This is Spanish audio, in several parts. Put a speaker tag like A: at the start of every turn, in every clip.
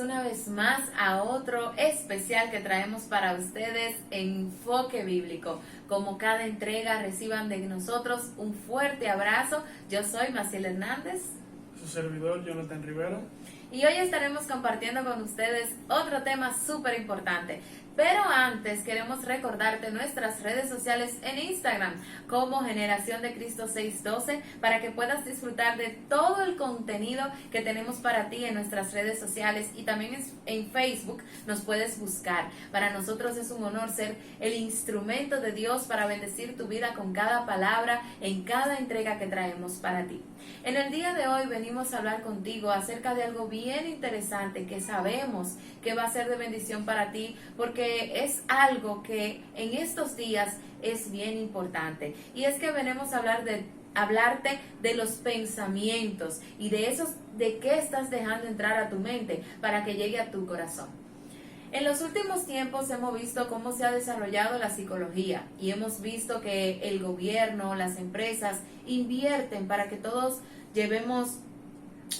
A: una vez más a otro especial que traemos para ustedes, Enfoque Bíblico. Como cada entrega, reciban de nosotros un fuerte abrazo. Yo soy Maciel Hernández.
B: Su servidor, Jonathan Rivera.
A: Y hoy estaremos compartiendo con ustedes otro tema súper importante. Pero antes queremos recordarte nuestras redes sociales en Instagram como Generación de Cristo 612 para que puedas disfrutar de todo el contenido que tenemos para ti en nuestras redes sociales, y también en Facebook nos puedes buscar. Para nosotros es un honor ser el instrumento de Dios para bendecir tu vida con cada palabra en cada entrega que traemos para ti. En el día de hoy venimos a hablar contigo acerca de algo bien interesante que sabemos que va a ser de bendición para ti, porque es algo que en estos días es bien importante, y es que venimos a hablarte de los pensamientos y de qué estás dejando entrar a tu mente para que llegue a tu corazón. En los últimos tiempos hemos visto cómo se ha desarrollado la psicología y hemos visto que el gobierno, las empresas invierten para que todos llevemos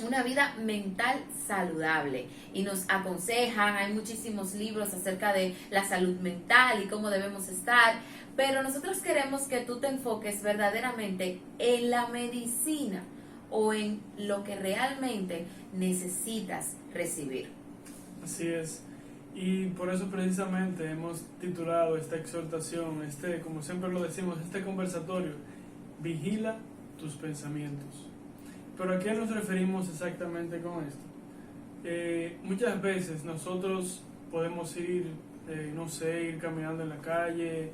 A: una vida mental saludable y nos aconsejan. Hay muchísimos libros acerca de la salud mental y cómo debemos estar, pero nosotros queremos que tú te enfoques verdaderamente en la medicina o en lo que realmente necesitas recibir.
B: Así es, y por eso precisamente hemos titulado esta exhortación, como siempre lo decimos, este conversatorio: vigila tus pensamientos. ¿Pero a qué nos referimos exactamente con esto? Muchas veces nosotros podemos ir caminando en la calle,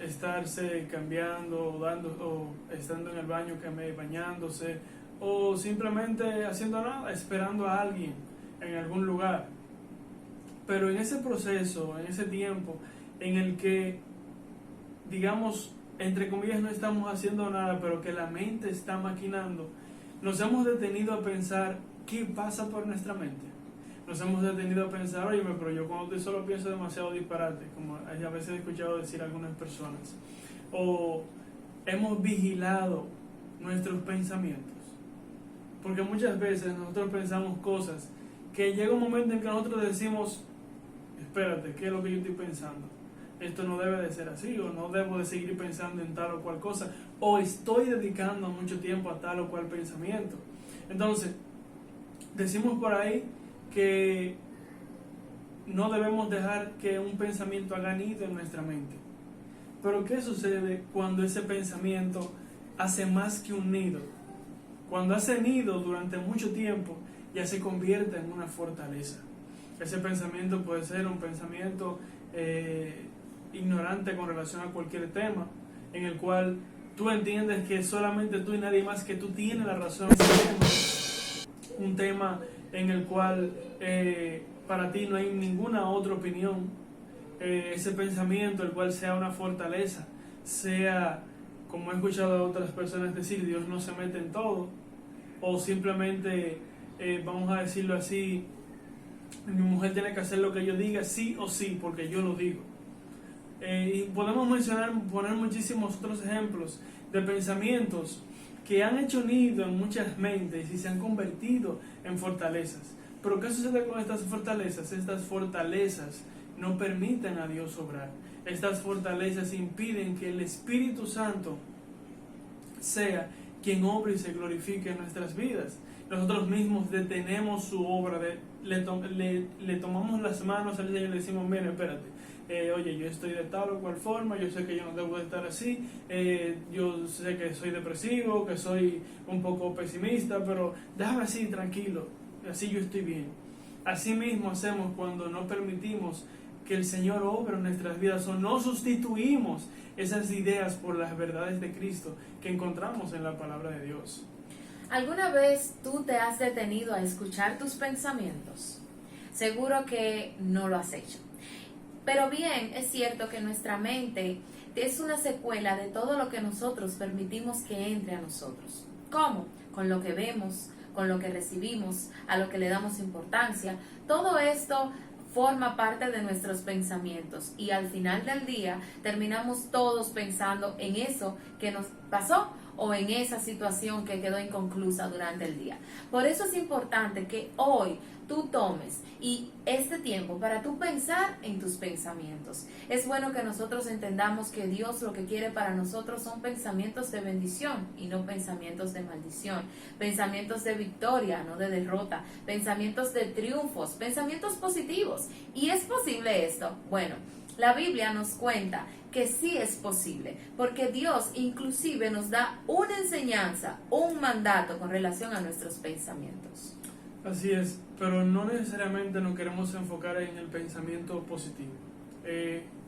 B: estarse cambiando o estando en el baño bañándose, o simplemente haciendo nada, esperando a alguien en algún lugar. Pero en ese proceso, en ese tiempo en el que, digamos, entre comillas, no estamos haciendo nada, pero que la mente está maquinando, nos hemos detenido a pensar qué pasa por nuestra mente. Nos hemos detenido a pensar, oye, pero yo cuando estoy solo pienso demasiado disparate, como a veces he escuchado decir algunas personas. O hemos vigilado nuestros pensamientos. Porque muchas veces nosotros pensamos cosas que llega un momento en que nosotros decimos, espérate, ¿qué es lo que yo estoy pensando? Esto no debe de ser así, o no debo de seguir pensando en tal o cual cosa, o estoy dedicando mucho tiempo a tal o cual pensamiento. Entonces, decimos por ahí que no debemos dejar que un pensamiento haga nido en nuestra mente. Pero ¿qué sucede cuando ese pensamiento hace más que un nido? Cuando hace nido durante mucho tiempo, ya se convierte en una fortaleza. Ese pensamiento puede ser un pensamiento ignorante con relación a cualquier tema, en el cual tú entiendes que solamente tú y nadie más que tú tienes la razón en ese tema. Un tema en el cual para ti no hay ninguna otra opinión. Ese pensamiento, el cual sea una fortaleza, sea, como he escuchado a otras personas decir, Dios no se mete en todo, o simplemente, vamos a decirlo así, mi mujer tiene que hacer lo que yo diga sí o sí, porque yo lo digo. Y podemos poner muchísimos otros ejemplos de pensamientos que han hecho nido en muchas mentes y se han convertido en fortalezas. Pero ¿qué sucede con estas fortalezas? Estas fortalezas no permiten a Dios obrar. Estas fortalezas impiden que el Espíritu Santo sea quien obre y se glorifique en nuestras vidas. Nosotros mismos detenemos su obra, le tomamos las manos al Señor y le decimos, mira, espérate, oye, yo estoy de tal o cual forma, yo sé que yo no debo de estar así, yo sé que soy depresivo, que soy un poco pesimista, pero déjame así, tranquilo, así yo estoy bien. Así mismo hacemos cuando no permitimos que el Señor obre en nuestras vidas, o no sustituimos esas ideas por las verdades de Cristo que encontramos en la palabra de Dios.
A: ¿Alguna vez tú te has detenido a escuchar tus pensamientos? Seguro que no lo has hecho. Pero bien, es cierto que nuestra mente es una secuela de todo lo que nosotros permitimos que entre a nosotros. ¿Cómo? Con lo que vemos, con lo que recibimos, a lo que le damos importancia. Todo esto forma parte de nuestros pensamientos, y al final del día terminamos todos pensando en eso que nos pasó o en esa situación que quedó inconclusa durante el día. Por eso es importante que hoy tú tomes y este tiempo para tú pensar en tus pensamientos. Es bueno que nosotros entendamos que Dios lo que quiere para nosotros son pensamientos de bendición y no pensamientos de maldición, pensamientos de victoria, no de derrota, pensamientos de triunfos, pensamientos positivos. ¿Y es posible esto? Bueno, la Biblia nos cuenta que sí es posible, porque Dios inclusive nos da una enseñanza, un mandato con relación a nuestros pensamientos.
B: Así es, pero no necesariamente nos queremos enfocar en el pensamiento positivo,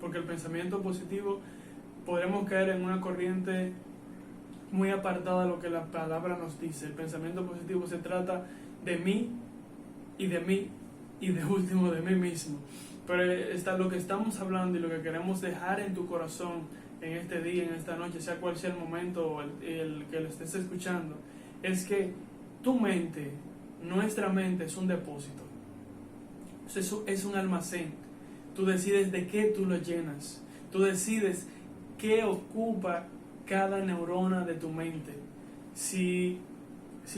B: porque el pensamiento positivo podremos caer en una corriente muy apartada de lo que la palabra nos dice. El pensamiento positivo se trata de mí y de mí y de último de mí mismo. Pero lo que estamos hablando y lo que queremos dejar en tu corazón en este día, en esta noche, sea cual sea el momento o el que lo estés escuchando, es que tu mente, nuestra mente es un depósito, es un almacén. Tú decides de qué tú lo llenas, tú decides qué ocupa cada neurona de tu mente. Si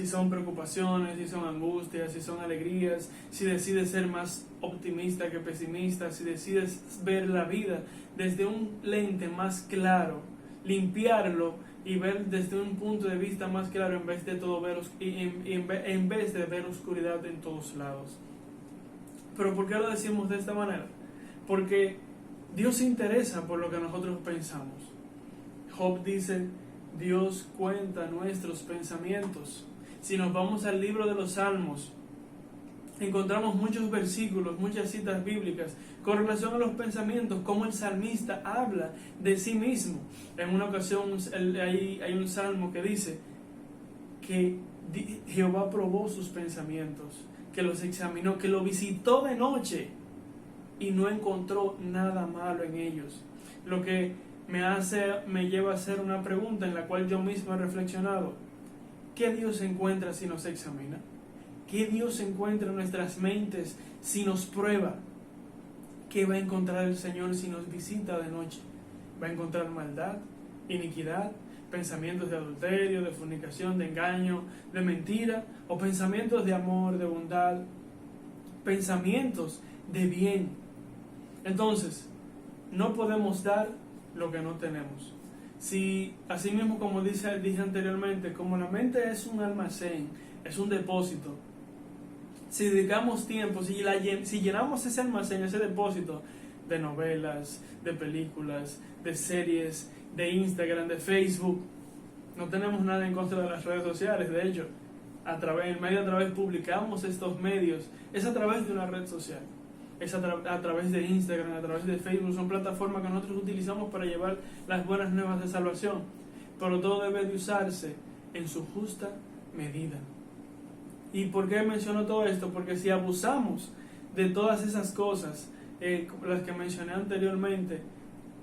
B: son preocupaciones, si son angustias, si son alegrías, si decides ser más optimista que pesimista, si decides ver la vida desde un lente más claro, limpiarlo y ver desde un punto de vista más claro en vez de todo ver en vez de ver oscuridad en todos lados. Pero ¿por qué lo decimos de esta manera? Porque Dios se interesa por lo que nosotros pensamos. Job dice: Dios cuenta nuestros pensamientos. Si nos vamos al libro de los Salmos, encontramos muchos versículos, muchas citas bíblicas con relación a los pensamientos, cómo el salmista habla de sí mismo. En una ocasión hay un salmo que dice que Jehová probó sus pensamientos, que los examinó, que lo visitó de noche y no encontró nada malo en ellos. Lo que me lleva a hacer una pregunta en la cual yo mismo he reflexionado: ¿qué Dios encuentra si nos examina? ¿Qué Dios encuentra en nuestras mentes si nos prueba? ¿Qué va a encontrar el Señor si nos visita de noche? ¿Va a encontrar maldad, iniquidad, pensamientos de adulterio, de fornicación, de engaño, de mentira? ¿O pensamientos de amor, de bondad, pensamientos de bien? Entonces, no podemos dar lo que no tenemos. Si, así mismo como dije anteriormente, como la mente es un almacén, es un depósito, si dedicamos tiempo, si llenamos ese almacén, ese depósito de novelas, de películas, de series, de Instagram, de Facebook, no tenemos nada en contra de las redes sociales. De hecho, a través publicamos estos medios, es a través de una red social. Es a través de Instagram, a través de Facebook, son plataformas que nosotros utilizamos para llevar las buenas nuevas de salvación. Pero todo debe de usarse en su justa medida. ¿Y por qué menciono todo esto? Porque si abusamos de todas esas cosas, las que mencioné anteriormente,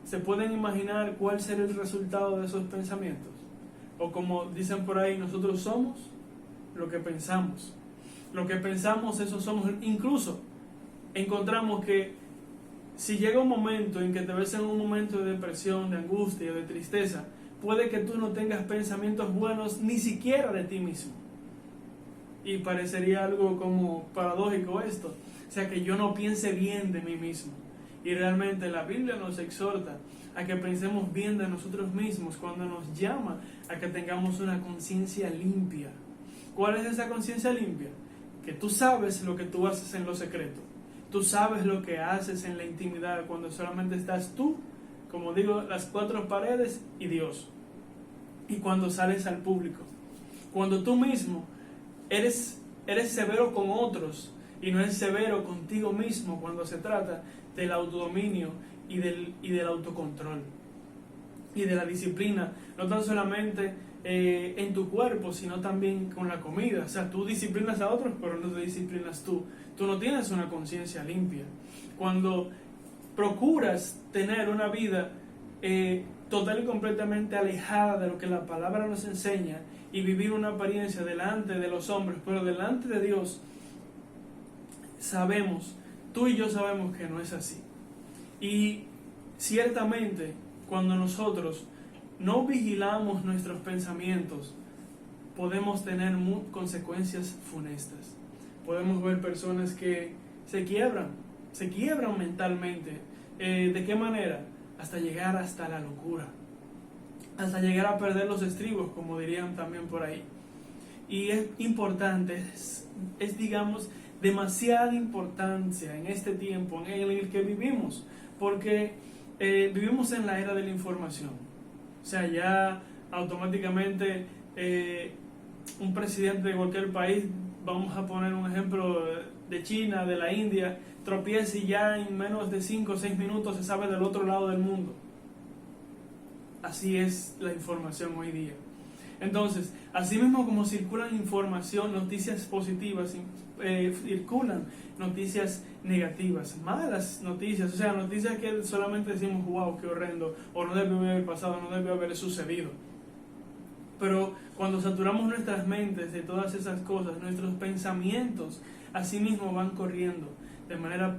B: ¿se pueden imaginar cuál será el resultado de esos pensamientos? O como dicen por ahí, nosotros somos lo que pensamos. Lo que pensamos, eso somos. Incluso encontramos que si llega un momento en que te ves en un momento de depresión, de angustia, de tristeza, puede que tú no tengas pensamientos buenos ni siquiera de ti mismo. Y parecería algo como paradójico esto. O sea, que yo no piense bien de mí mismo. Y realmente la Biblia nos exhorta a que pensemos bien de nosotros mismos cuando nos llama a que tengamos una conciencia limpia. ¿Cuál es esa conciencia limpia? Que tú sabes lo que tú haces en lo secreto. Tú sabes lo que haces en la intimidad cuando solamente estás tú, como digo, las cuatro paredes y Dios. Y cuando sales al público. Cuando tú mismo eres severo con otros y no eres severo contigo mismo cuando se trata del autodominio y del autocontrol y de la disciplina, no tan solamente en tu cuerpo, sino también con la comida. O sea, tú disciplinas a otros, pero no te disciplinas tú. Tú no tienes una conciencia limpia. Cuando procuras tener una vida total y completamente alejada de lo que la palabra nos enseña y vivir una apariencia delante de los hombres, pero delante de Dios, tú y yo sabemos que no es así. Y ciertamente, cuando nosotros no vigilamos nuestros pensamientos, podemos tener consecuencias funestas. Podemos ver personas que se quiebran mentalmente. ¿De qué manera? Hasta llegar hasta la locura, hasta llegar a perder los estribos, como dirían también por ahí. Y es importante, es digamos, demasiada importancia en este tiempo en el que vivimos, porque vivimos en la era de la información. O sea, ya automáticamente un presidente de cualquier país, vamos a poner un ejemplo de China, de la India, tropieza y ya en menos de 5 o 6 minutos se sabe del otro lado del mundo. Así es la información hoy día. Entonces, así mismo como circulan información, noticias positivas, circulan noticias negativas, malas noticias, o sea, noticias que solamente decimos, wow, qué horrendo, o no debió haber pasado, no debió haber sucedido. Pero cuando saturamos nuestras mentes de todas esas cosas, nuestros pensamientos así mismo van corriendo de manera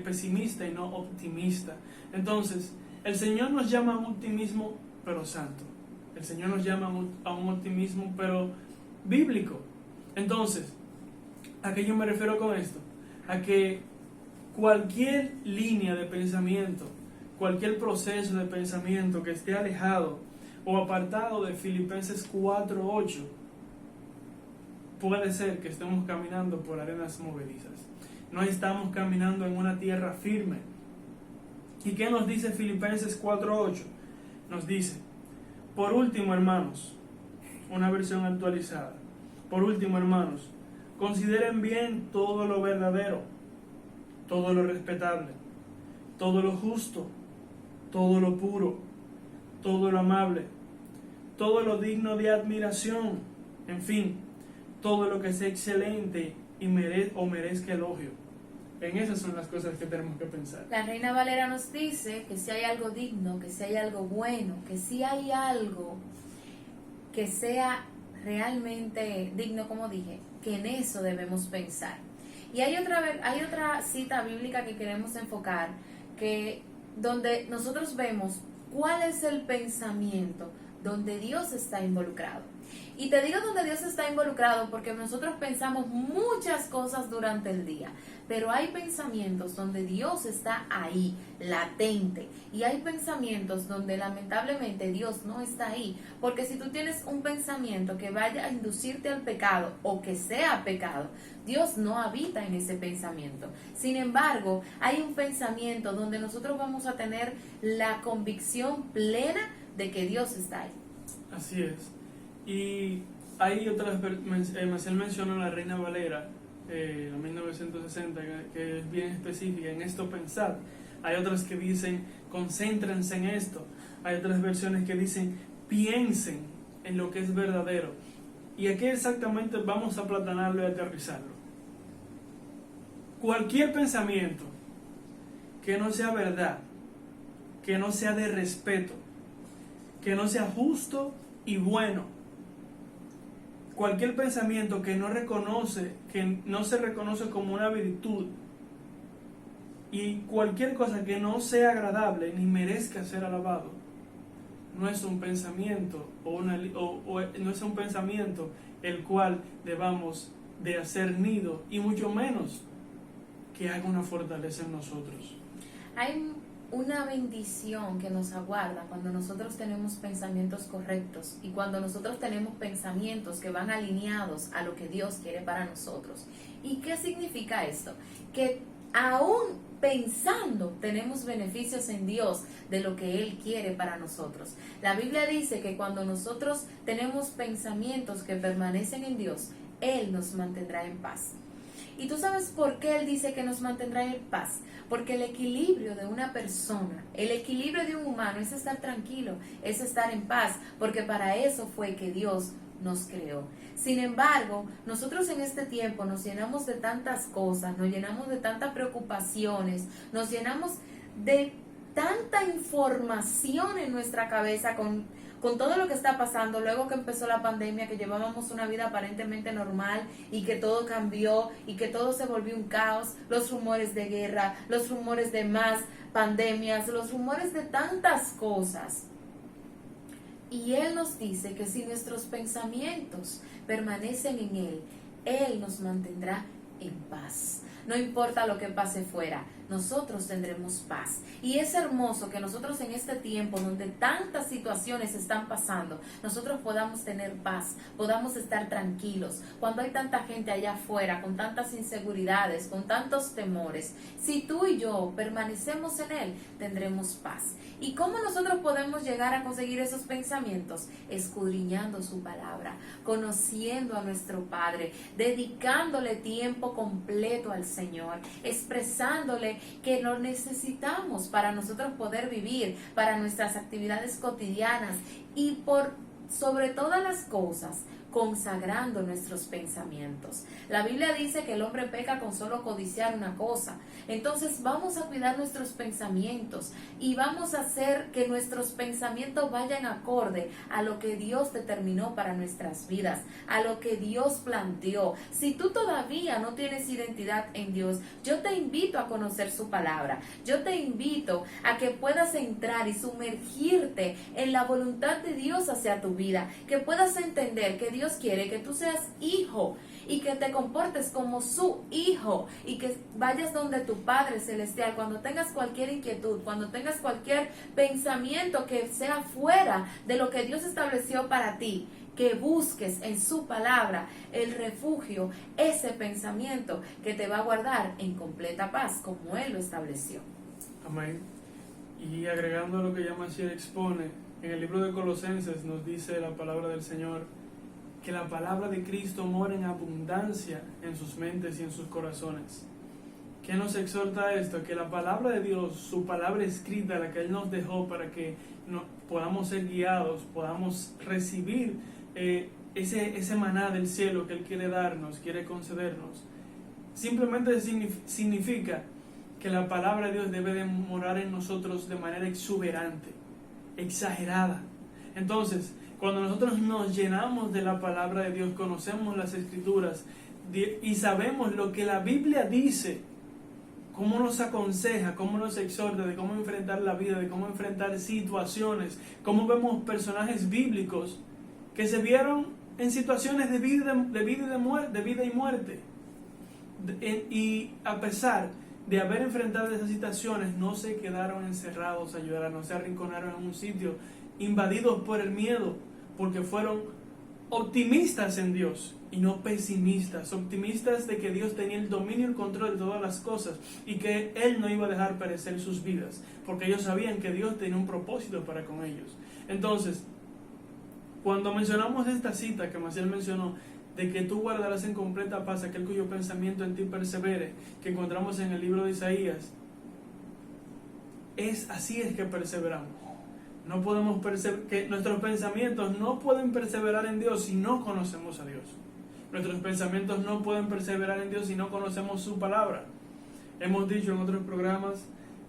B: pesimista y no optimista. Entonces, el Señor nos llama a un optimismo pero santo. El Señor nos llama a un optimismo pero bíblico. Entonces, ¿a qué yo me refiero con esto? A que cualquier línea de pensamiento, cualquier proceso de pensamiento que esté alejado o apartado de Filipenses 4:8, puede ser que estemos caminando por arenas movedizas. No estamos caminando en una tierra firme. ¿Y qué nos dice Filipenses 4:8? Nos dice, por último, hermanos, una versión actualizada, por último, hermanos, consideren bien todo lo verdadero, todo lo respetable, todo lo justo, todo lo puro, todo lo amable, todo lo digno de admiración, en fin, todo lo que sea excelente y merezca elogio. En esas son las cosas que tenemos que pensar.
A: La Reina Valera nos dice que si hay algo digno, que si hay algo bueno, que si hay algo que sea realmente digno, como dije, que en eso debemos pensar. Y hay otra cita bíblica que queremos enfocar, que donde nosotros vemos cuál es el pensamiento donde Dios está involucrado. Y te digo donde Dios está involucrado porque nosotros pensamos muchas cosas durante el día, pero hay pensamientos donde Dios está ahí, latente, y hay pensamientos donde lamentablemente Dios no está ahí, porque si tú tienes un pensamiento que vaya a inducirte al pecado o que sea pecado, Dios no habita en ese pensamiento. Sin embargo, hay un pensamiento donde nosotros vamos a tener la convicción plena de que Dios está ahí.
B: Así es. Y hay otras, Marcel mencionó la Reina Valera, la 1960, que es bien específica en esto pensar. Hay otras que dicen, concéntrense en esto. Hay otras versiones que dicen, piensen en lo que es verdadero. Y aquí exactamente vamos a aplatanarlo y aterrizarlo. Cualquier pensamiento que no sea verdad, que no sea de respeto, que no sea justo y bueno, cualquier pensamiento que no se reconoce como una virtud, y cualquier cosa que no sea agradable ni merezca ser alabado, no es un pensamiento no es un pensamiento el cual debamos de hacer nido, y mucho menos que haga una fortaleza en nosotros.
A: Hay una bendición que nos aguarda cuando nosotros tenemos pensamientos correctos y cuando nosotros tenemos pensamientos que van alineados a lo que Dios quiere para nosotros. ¿Y qué significa esto? Que aún pensando tenemos beneficios en Dios de lo que Él quiere para nosotros. La Biblia dice que cuando nosotros tenemos pensamientos que permanecen en Dios, Él nos mantendrá en paz. ¿Y tú sabes por qué Él dice que nos mantendrá en paz? Porque el equilibrio de una persona, el equilibrio de un humano es estar tranquilo, es estar en paz, porque para eso fue que Dios nos creó. Sin embargo, nosotros en este tiempo nos llenamos de tantas cosas, nos llenamos de tantas preocupaciones, nos llenamos de tanta información en nuestra cabeza con todo lo que está pasando luego que empezó la pandemia, que llevábamos una vida aparentemente normal y que todo cambió y que todo se volvió un caos, los rumores de guerra, los rumores de más pandemias, los rumores de tantas cosas, Y Él nos dice que si nuestros pensamientos permanecen en Él nos mantendrá en paz. No importa lo que pase fuera, nosotros tendremos paz. Y es hermoso que nosotros en este tiempo donde tantas situaciones están pasando, nosotros podamos tener paz, podamos estar tranquilos. Cuando hay tanta gente allá afuera, con tantas inseguridades, con tantos temores, si tú y yo permanecemos en Él, tendremos paz. ¿Y cómo nosotros podemos llegar a conseguir esos pensamientos? Escudriñando su palabra, conociendo a nuestro Padre, dedicándole tiempo completo al Señor, expresándole que lo necesitamos para nosotros poder vivir, para nuestras actividades cotidianas y sobre todas las cosas, consagrando nuestros pensamientos. La Biblia dice que el hombre peca con solo codiciar una cosa. Entonces vamos a cuidar nuestros pensamientos y vamos a hacer que nuestros pensamientos vayan acorde a lo que Dios determinó para nuestras vidas, a lo que Dios planteó. Si tú todavía no tienes identidad en Dios, yo te invito a conocer su palabra. Yo te invito a que puedas entrar y sumergirte en la voluntad de Dios hacia tu vida, que puedas entender que Dios quiere que tú seas hijo y que te comportes como su hijo y que vayas donde tu Padre Celestial cuando tengas cualquier inquietud, cuando tengas cualquier pensamiento que sea fuera de lo que Dios estableció para ti, que busques en su palabra el refugio, ese pensamiento que te va a guardar en completa paz como Él lo estableció.
B: Amén. Y agregando a lo que ya Maciel expone, en el libro de Colosenses nos dice la palabra del Señor que la palabra de Cristo mora en abundancia en sus mentes y en sus corazones. ¿Qué nos exhorta esto? Que la palabra de Dios, su palabra escrita, la que Él nos dejó para que podamos ser guiados, podamos recibir ese maná del cielo que Él quiere darnos, quiere concedernos, simplemente significa que la palabra de Dios debe de morar en nosotros de manera exuberante, exagerada. Entonces, cuando nosotros nos llenamos de la palabra de Dios, conocemos las Escrituras y sabemos lo que la Biblia dice, cómo nos aconseja, cómo nos exhorta, de cómo enfrentar la vida, de cómo enfrentar situaciones, cómo vemos personajes bíblicos que se vieron en situaciones de vida y muerte. Y a pesar de haber enfrentado esas situaciones, no se quedaron encerrados a llorar, no se arrinconaron en un sitio invadidos por el miedo, porque fueron optimistas en Dios y no pesimistas, optimistas de que Dios tenía el dominio y el control de todas las cosas y que Él no iba a dejar perecer sus vidas, porque ellos sabían que Dios tenía un propósito para con ellos. Entonces, cuando mencionamos esta cita que Maciel mencionó, de que tú guardarás en completa paz aquel cuyo pensamiento en ti persevere, que encontramos en el libro de Isaías, así es que perseveramos. No podemos que nuestros pensamientos no pueden perseverar en Dios si no conocemos a Dios. Nuestros pensamientos no pueden perseverar en Dios si no conocemos su palabra. Hemos dicho en otros programas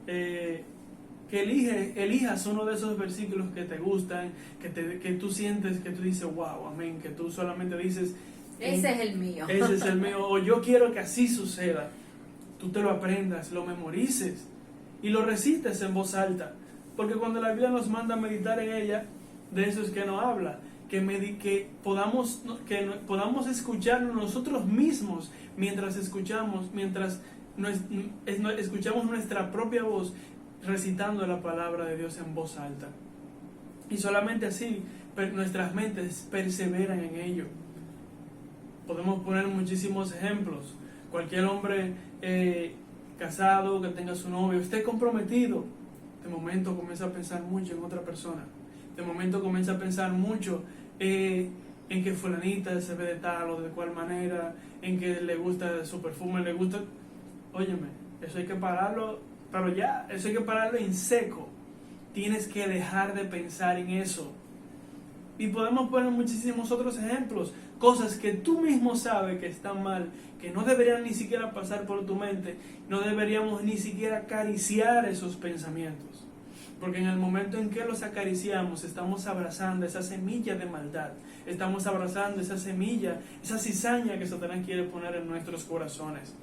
B: que elijas uno de esos versículos que te gustan, que tú sientes, que tú dices, wow, amén, que tú solamente dices,
A: ese es el mío.
B: Ese es el mío, o yo quiero que así suceda. Tú te lo aprendas, lo memorices y lo recites en voz alta. Porque cuando la Biblia nos manda a meditar en ella, de eso es que nos habla, que podamos escucharnos nosotros mismos mientras escuchamos nuestra propia voz recitando la palabra de Dios en voz alta. Y solamente así nuestras mentes perseveran en ello. Podemos poner muchísimos ejemplos. Cualquier hombre casado, que tenga su novio, esté comprometido, de momento comienza a pensar mucho en otra persona. De momento comienza a pensar mucho en que fulanita se ve de tal o de cual manera, en que le gusta su perfume, le gusta... Óyeme, eso hay que pararlo, pero ya, eso hay que pararlo en seco. Tienes que dejar de pensar en eso. Y podemos poner muchísimos otros ejemplos, cosas que tú mismo sabes que están mal, que no deberían ni siquiera pasar por tu mente, no deberíamos ni siquiera acariciar esos pensamientos, porque en el momento en que los acariciamos estamos abrazando esa semilla de maldad, estamos abrazando esa semilla, esa cizaña que Satanás quiere poner en nuestros corazones.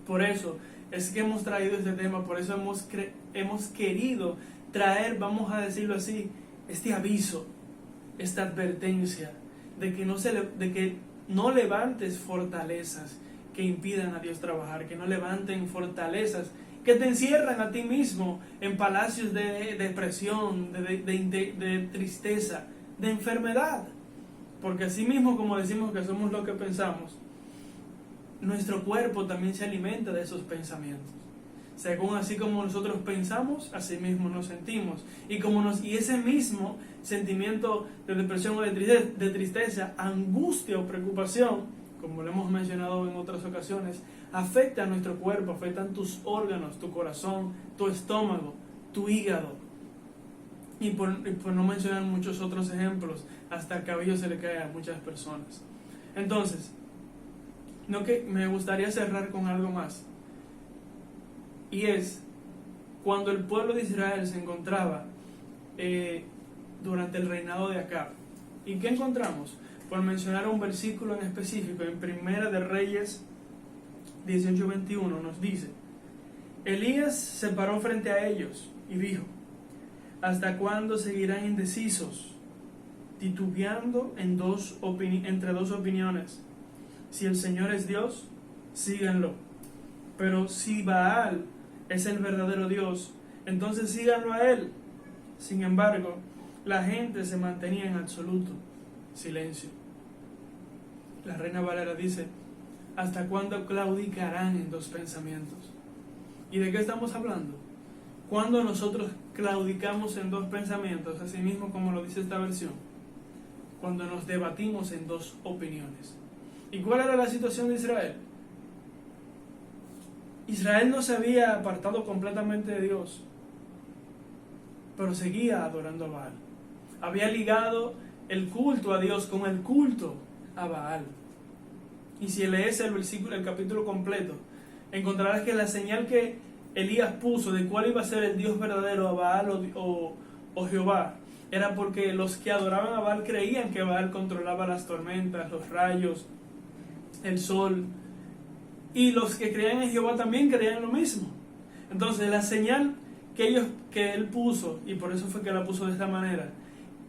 B: Por eso es que hemos traído este tema, por eso hemos querido traer, vamos a decirlo así, este aviso esta advertencia de que no levantes fortalezas que impidan a Dios trabajar, que no levanten fortalezas que te encierran a ti mismo en palacios de depresión, de tristeza, de enfermedad. Porque así mismo como decimos que somos lo que pensamos, nuestro cuerpo también se alimenta de esos pensamientos. Según así como nosotros pensamos, así mismo nos sentimos. Y ese mismo sentimiento de depresión o de tristeza, angustia o preocupación, como lo hemos mencionado en otras ocasiones, afecta a nuestro cuerpo, afectan tus órganos, tu corazón, tu estómago, tu hígado. Y por no mencionar muchos otros ejemplos, hasta el cabello se le cae a muchas personas. Entonces, me gustaría cerrar con algo más. Y es, cuando el pueblo de Israel se encontraba durante el reinado de Acab. ¿Y qué encontramos? Por mencionar un versículo en específico, en Primera de Reyes 18:21 nos dice: Elías se paró frente a ellos y dijo: ¿hasta cuándo seguirán indecisos, titubeando entre dos opiniones? Si el Señor es Dios, síganlo. Pero si Baal es el verdadero Dios, entonces síganlo a él. Sin embargo, la gente se mantenía en absoluto silencio. La Reina Valera dice: ¿hasta cuándo claudicarán en dos pensamientos? ¿Y de qué estamos hablando? Cuando nosotros claudicamos en dos pensamientos, así mismo como lo dice esta versión, cuando nos debatimos en dos opiniones. ¿Y cuál era la situación de Israel? Israel no se había apartado completamente de Dios, pero seguía adorando a Baal. Había ligado el culto a Dios con el culto a Baal. Y si lees el capítulo completo, encontrarás que la señal que Elías puso de cuál iba a ser el Dios verdadero, a Baal o Jehová, era porque los que adoraban a Baal creían que Baal controlaba las tormentas, los rayos, el sol, y los que creían en Jehová también creían lo mismo. Entonces la señal que él puso, y por eso fue que la puso de esta manera,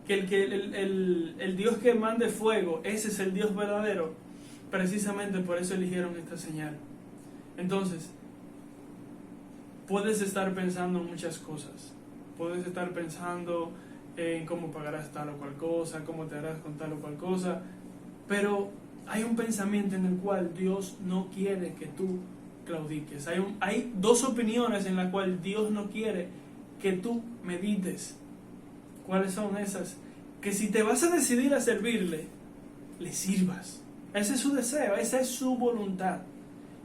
B: que el Dios que mande fuego, ese es el Dios verdadero, precisamente por eso eligieron esta señal. Entonces, puedes estar pensando en muchas cosas. Puedes estar pensando en cómo pagarás tal o cual cosa, cómo te harás con tal o cual cosa, pero hay un pensamiento en el cual Dios no quiere que tú claudiques. Hay dos opiniones en las cuales Dios no quiere que tú medites. ¿Cuáles son esas? Que si te vas a decidir a servirle, le sirvas. Ese es su deseo, esa es su voluntad.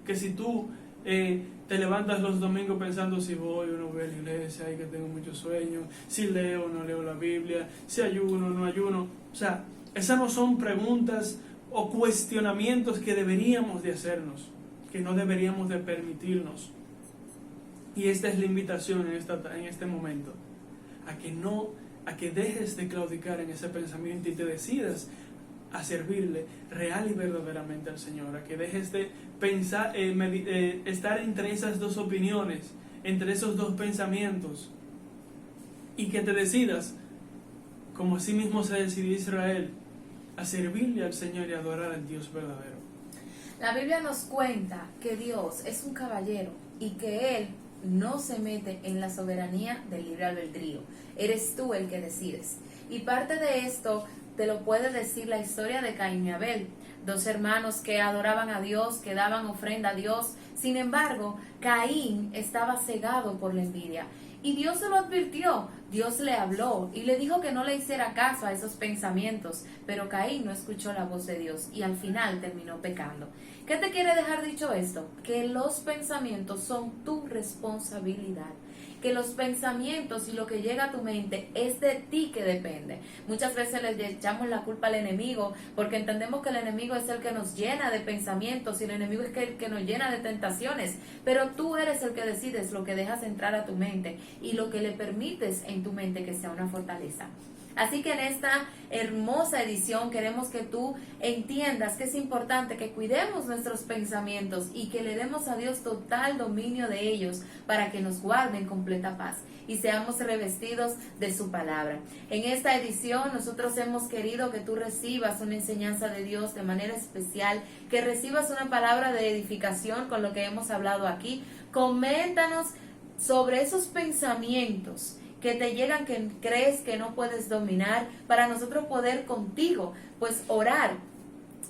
B: Que si tú te levantas los domingos pensando si voy o no voy a la iglesia, y que tengo mucho sueño, si leo o no leo la Biblia, si ayuno o no ayuno. O sea, esas no son preguntas o cuestionamientos que deberíamos de hacernos, que no deberíamos de permitirnos. Y esta es la invitación en este momento, a que dejes de claudicar en ese pensamiento y te decidas a servirle real y verdaderamente al Señor, a que dejes de pensar, estar entre esas dos opiniones, entre esos dos pensamientos, y que te decidas, como así mismo se decidió Israel, a servirle al Señor y adorar al Dios verdadero.
A: La Biblia nos cuenta que Dios es un caballero y que Él no se mete en la soberanía del libre albedrío. Eres tú el que decides. Y parte de esto te lo puede decir la historia de Caín y Abel, dos hermanos que adoraban a Dios, que daban ofrenda a Dios. Sin embargo, Caín estaba cegado por la envidia. Y Dios se lo advirtió, Dios le habló y le dijo que no le hiciera caso a esos pensamientos, pero Caín no escuchó la voz de Dios y al final terminó pecando. ¿Qué te quiere dejar dicho esto? Que los pensamientos son tu responsabilidad. Que los pensamientos y lo que llega a tu mente es de ti que depende. Muchas veces le echamos la culpa al enemigo porque entendemos que el enemigo es el que nos llena de pensamientos y el enemigo es el que nos llena de tentaciones. Pero tú eres el que decides lo que dejas entrar a tu mente y lo que le permites en tu mente que sea una fortaleza. Así que en esta hermosa edición queremos que tú entiendas que es importante que cuidemos nuestros pensamientos y que le demos a Dios total dominio de ellos para que nos guarde en completa paz y seamos revestidos de su palabra. En esta edición nosotros hemos querido que tú recibas una enseñanza de Dios de manera especial, que recibas una palabra de edificación con lo que hemos hablado aquí. Coméntanos sobre esos pensamientos que te llegan, que crees que no puedes dominar, para nosotros poder contigo pues orar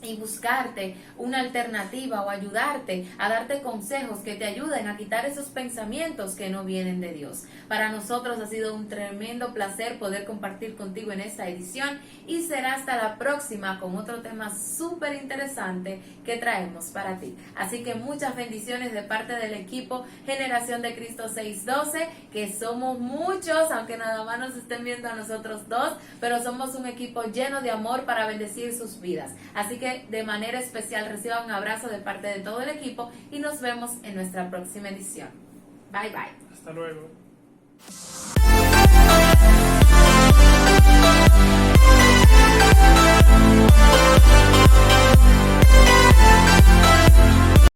A: y buscarte una alternativa o ayudarte a darte consejos que te ayuden a quitar esos pensamientos que no vienen de Dios. Para nosotros ha sido un tremendo placer poder compartir contigo en esta edición y será hasta la próxima con otro tema súper interesante que traemos para ti. Así que muchas bendiciones de parte del equipo Generación de Cristo 612, que somos muchos, aunque nada más nos estén viendo a nosotros dos, pero somos un equipo lleno de amor para bendecir sus vidas. Así que de manera especial reciban un abrazo de parte de todo el equipo y nos vemos en nuestra próxima edición. Bye bye.
B: Hasta luego.